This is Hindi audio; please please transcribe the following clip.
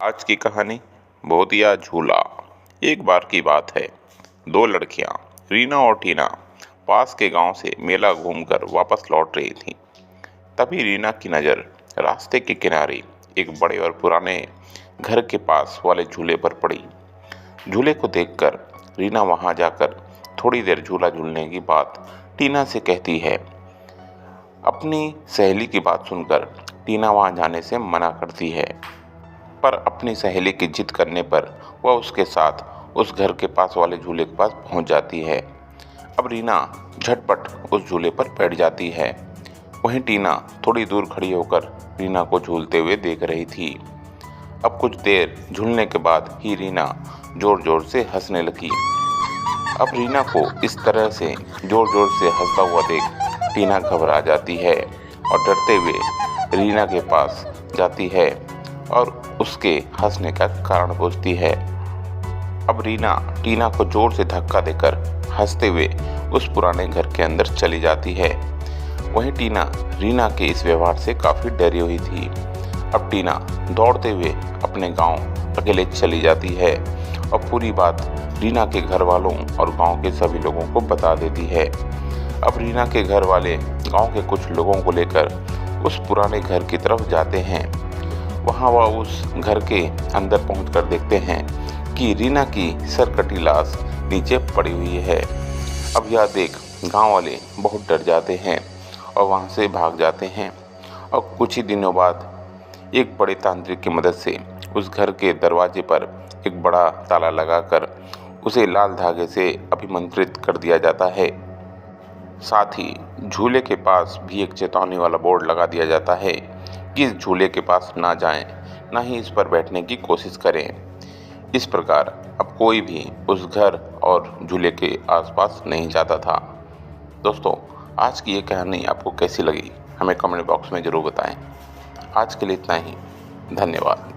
आज की कहानी भूतिया झूला। एक बार की बात है, दो लड़कियां रीना और टीना पास के गांव से मेला घूमकर वापस लौट रही थीं। तभी रीना की नज़र रास्ते के किनारे एक बड़े और पुराने घर के पास वाले झूले पर पड़ी। झूले को देखकर रीना वहां जाकर थोड़ी देर झूला झूलने की बात टीना से कहती है। अपनी सहेली की बात सुनकर टीना वहां जाने से मना करती है, पर अपनी सहेली की जिद करने पर वह उसके साथ उस घर के पास वाले झूले के पास पहुंच जाती है। अब रीना झटपट उस झूले पर बैठ जाती है। वहीं टीना थोड़ी दूर खड़ी होकर रीना को झूलते हुए देख रही थी। अब कुछ देर झूलने के बाद ही रीना जोर जोर से हंसने लगी। अब रीना को इस तरह से जोर जोर से हंसता हुआ देख टीना घबरा जाती है और डरते हुए रीना के पास जाती है और उसके हंसने का कारण पूछती है। अब रीना टीना को जोर से धक्का देकर हंसते हुए उस पुराने घर के अंदर चली जाती है। वहीं टीना रीना के इस व्यवहार से काफी डरी हुई थी। अब टीना दौड़ते हुए अपने गांव अकेले चली जाती है और पूरी बात रीना के घर वालों और गांव के सभी लोगों को बता देती है। अब रीना के घर वाले गांव के कुछ लोगों को लेकर उस पुराने घर की तरफ जाते हैं। वहां वह उस घर के अंदर पहुंचकर देखते हैं कि रीना की सरकटी लाश नीचे पड़ी हुई है। अब यह देख गांव वाले बहुत डर जाते हैं और वहां से भाग जाते हैं और कुछ ही दिनों बाद एक बड़े तांत्रिक की मदद से उस घर के दरवाजे पर एक बड़ा ताला लगाकर उसे लाल धागे से अभिमंत्रित कर दिया जाता है। साथ ही झूले के पास भी एक चेतावनी वाला बोर्ड लगा दिया जाता है कि इस झूले के पास ना जाएं, ना ही इस पर बैठने की कोशिश करें। इस प्रकार अब कोई भी उस घर और झूले के आसपास नहीं जाता था। दोस्तों, आज की ये कहानी आपको कैसी लगी हमें कमेंट बॉक्स में ज़रूर बताएं। आज के लिए इतना ही। धन्यवाद।